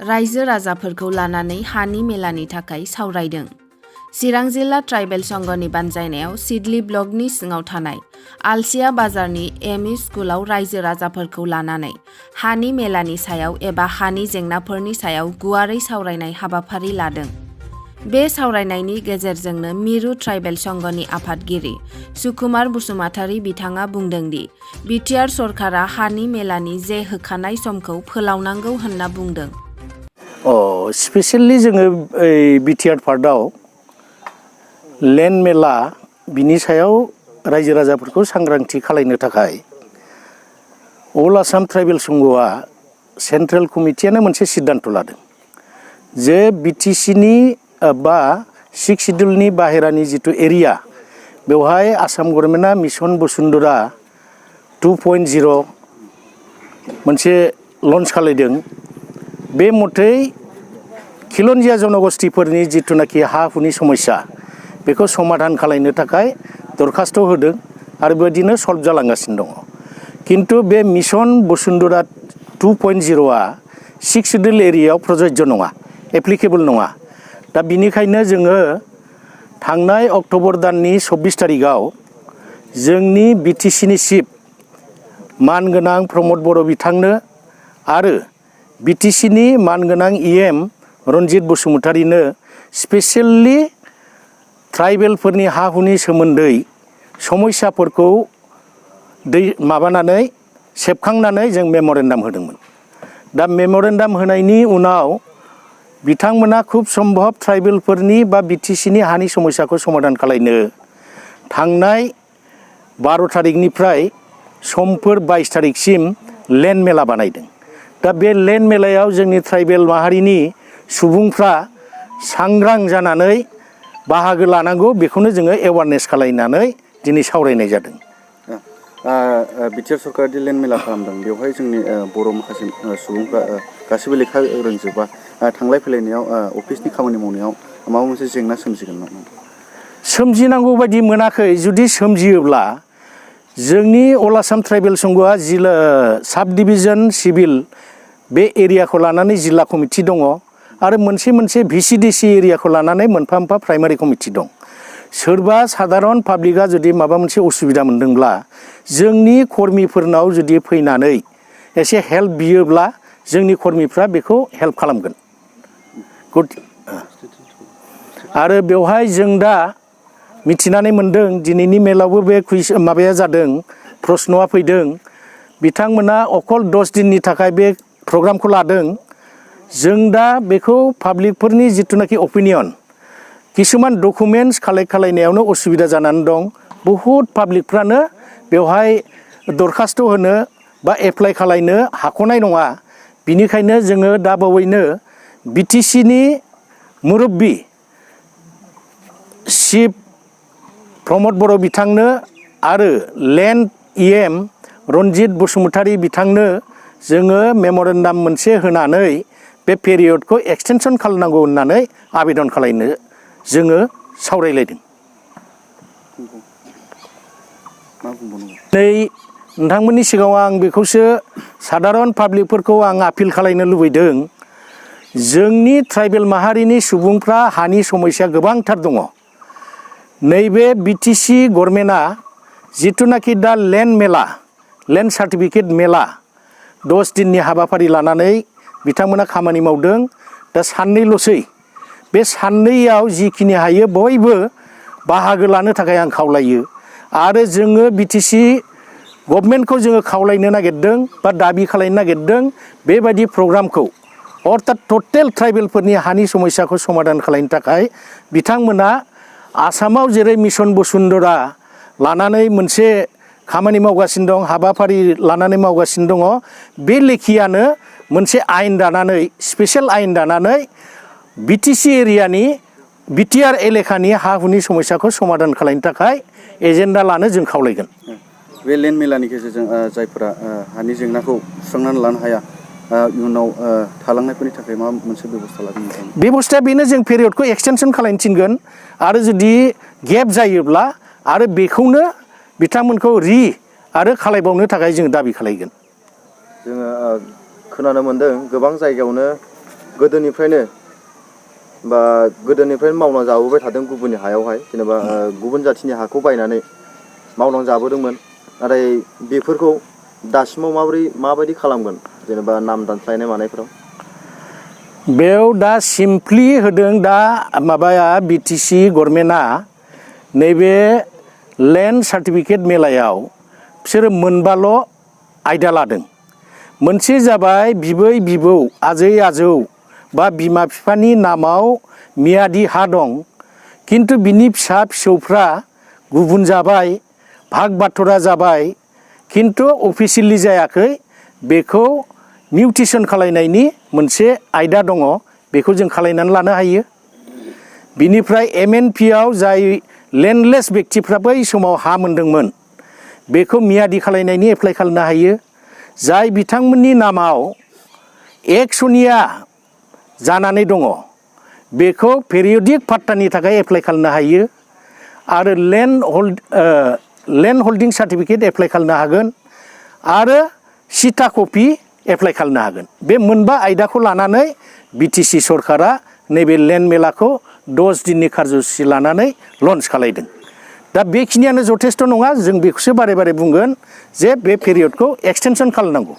रायजो राजाफोरखौ लानानै हानि मेलानि थाखाय सावरायदों। चिरां जिल्ला ट्राइबेल संघनि बानजायनायाव सिडली ब्लकनि सिङाव थानाय आलसिया बाजारनि एमइ स्कुलाव रायजो राजाफोरखौ लानानै हानि मेलानि सायाव एबा हानि जेंनाफोरनि सायाव गुवारै सावरायनाय हाबाफारि लादों। बे सावरायनायनि गेजेरजोंनो मिरु ट्राइबेल संघनि आफादगिरि सुकुमार बसुमतारी बिथाङा बुंदों दि बिटिआर सरकारा हानि मेलानि जे होखानाय समखौ फोलावनांगौ होनना बुंदों। स्पेसियेलि जोङो बिटिआर पार्टआव लेन्ड मेला बिनि सायाव रायजो राजाफोरखौ सांग्रांथि खालामनो थाखाय अल आसाम ट्राइबेल संघआ सेन्ट्रेल कमिटियानो मोनसे सिद्धांत लादों जे बिटिसिनि बा 6 शिड्युलनि बाहेरानि जितु एरिया बेवहाय आसाम गभर्नमेन्टआ मिशन बसुन्धरा 2.0 मोनसे लन्च खालामदों। बे मथै खिलन्जिया जनगोष्ठीफोरनि जिथुनाखि हा हुनि समस्या बेखौ समाधान खालामनो थाखाय दरखास्त होदों आरो बेबायदिनो सल्भ जालांगासिनो दङ। किन्तु बे मिशन बसुन्धरा 2.0आ 6 शिड्युल एरियायाव प्रযোज्य नङा, एप्लिकेबल नङा। दा बिनिखायनो जोङो थांनाय अक्ट'बर दाननि 24 तारिखआव जोंनि बिटिसिनि चिफ मानगोनां प्रमद बर' बिथांनो आरो बिटिसिनि मानगोनां इएम रन्जित बसुमतारीनो स्पेसियेलि ट्राइबेलफोरनि हा हुनि सोमोन्दै समस्याफोरखौ माबानानै सेबखांनानै जों मेम'रेन्डाम होदोंमोन। दा मेम'रेन्डाम होनायनि उनाव बिथांमोना खुब सम्भब ट्राइबेलफोरनि बा बिटिसिनि हानि समस्याखौ समाधान खालामनो थांनाय 12 तारिखनिफ्राय समफोर 22 तारिखसिम लेन्ड मेला बानायदों। दा बे लेन्ड मेलायाव जोंनि ट्राइबेल माहारिनि सुबुंफ्रा सांग्रां जानानै बाहागो लानांगौ, बेखौनो जोङो एवारनेस खालामनानै दिनै सावरायनाय जादों। बिटिआर सरकारा दि लेन्ड मेला खालामदों बेवहाय जोंनि बर' माखासे सुबुंफ्रा गासिबो लेखा रोंजोबा थांलाय फैलायनायाव अफिसनि खामानि मावनायाव माबा मोनसे जेंना सोमजिगोन नामा? सोमजिनांगौ बायदि मोनाखै। जुदि सोमजियोब्ला जोंनि अल आसाम ट्राइबेल संघआ जिल्ला साब डिभिजन सिभिल बे एरियाखौ लानानै जिल्ला कमिटि दङ आरो मोनसे भिसिडिसि एरियाखौ लानानै मोनफा मोनफा प्राइमारि कमिटि दं। सोरबा साधारन पाब्लिकआ जुदि माबा मोनसे उसुबिदा मोनदोंब्ला जोंनि कर्मिफोरनाव जुदि फैनानै एसे हेल्प बियोब्ला जोंनि कर्मिफ्रा बेखौ हेल्प खालामगोन। आरो बेवहाय जों दा मिथिनानै मोन्दों दिनैनि मेलावबो बे माबाया जादों, प्रश्नआ फैदों। बिथांमोना अकल 10 दिननि थाखाय बे प्रग्रामखौ लादों। जों दा बेखौ पाब्लिकफोरनि जिथुनाखि अपिनियन, किसुमान डकुमेन्ट्स कालेक्ट खालामनायावनो असुबिदा जानानै दं। बहुद पाब्लिकफ्रानो बेवहाय दरखास्त होनो बा एप्लाइ खालामनो हाख'नाय नङा। बिनिखायनो जोङो दा बावैनो बिटिसिनि मुरब्बी चिफ प्रमद बर' बिथांनो आरो लेन्ड इएम रन्जित बसुमतारी बिथांनो जोङो मेम'रेन्डाम मोनसे होनानै बे पेरियडखौ एक्सटेनसन खालामनांगौ होननानै आवेदन खालामनो जोङो सावरायलायदों। नै नोंथांमोननि सिगाङाव आं बेखौसो साधारन पाब्लिकफोरखौ आं आपिल खालामनो लुबैदों। जोंनि ट्राइबेल माहारिनि सुबुंफ्रा हानि समस्या गोबांथार दङ। नैबे बिटिसि गभर्नमेन्टआ जिथुनाखि दा लेन्ड मेला, लेन्ड सार्टिफिकेट मेला 10 दिननि हाबाफारि लानानै बिथांमोना खामानि मावदों। दा साननैल'सै। बे साननैयाव जिखिनि हायो बयबो बाहागो लानो थाखाय आं खावलायो। आरो जोङो बिटिसि गभर्नमेन्टखौ जोङो खावलायनो नागिरदों बा दाबि खालामनो नागिरदों बेबायदि प्रग्रामखौ अर्थात टटेल ट्राइबेलफोरनि हानि समस्याखौ समाधान खालामनो थाखाय बिथांमोना आसामाव जेरै मिशन बसुन्धरा लानानै मोनसे खामानि मावगासिनो दं, हाबाफारि लानानै मावगासिनो दङ, बे लेखियानो मोनसे आयेन दानानै, स्पेसियेल आयेन दानानै बिटिसि एरियानि बिटिआर एलेखानि हा हुनि समस्याखौ समाधान खालामनो थाखाय एजेन्डा लानो जों खावलायगोन। बे लेन्ड मेलानि गेजेरजों जायफोरा हानि जेंनाखौ सुस्रांनानै लानो हाया, इयुनाव थालांनायफोरनि थाखाय मा मोनसे बेबस्था लागोन? बेबस्थाया बेनो, जों पेरियडखौ एक्सटेनसन खालामनो थिनगोन आरो जुदि गेप जायोब्ला आरो बेखौनो बिथांमोनखौ आरो खालामबावनो थाखाय जों दाबि खालामगोन। जोङो खोनानो मोन्दों गोबां जायगायावनो गोदोनिफ्रायनो मावना जाबोबाय थादों गुबुननि हायावहाय जेनेबा गुबुन जाथिनि हाखौ बायनानै मावनानै जाबोदोंमोन नाथाय बेफोरखौ दासिमाव माबायदि खालामगोन जेनेबा नाम दानस्लायनाय मानायफोराव बेयाव दा सिमप्लि होदों दा माबाया बिटिसि गभर्नमेन्टआ नैबे लेन्ड सार्टिफिकेट मेलायाव बिसोरो मोनबाल' आयदा लादों मोनसे जाबाय बिबै बिबौ आजै आजौ बा बिमा बिफानि नामाव मियादि हा दं किन्तु बिनि फिसा फिसौफ्रा गुबुन जाबाय भाग बाथरा जाबाय किन्तु अफिसियेलि जायाखै बेखौ मिउटेसन खालायनायनि मोनसे आयदा दङ बेखौ जों खालायनानै लानो हायो बिनिफ्राय MNPआव जाय लेन्डलेस बेक्तिफ्रा बै समाव हा मोनदोंमोन बेखौ मियादि खालायनायनि एप्लाइ खालामनो हायो जाय बिथांमोननि नामाव एकसनिया जानानै दङ बेखौ पेरियडिक पाट्टानि थाखाय एप्लाइ खालामनो हायो आरो लेन्ड हल्डिं सार्टिफिकेट एप्लाइ खालामनो हागोन आरो सिटा कपि एप्लाइ खालामनो हागोन बे मोनबा आयदाखौ लानानै बिटिसि सरकारा नैबे लेन्ड मेलाखौ 10 दिननि कार्जसुचि लानानै लन्च खालायदों दा बेखिनियानो जथेस्थ' नङा जों बेखौसो बारे बारे बुंगोन जे बे पेरियडखौ एक्सटेनसन खालामनांगौ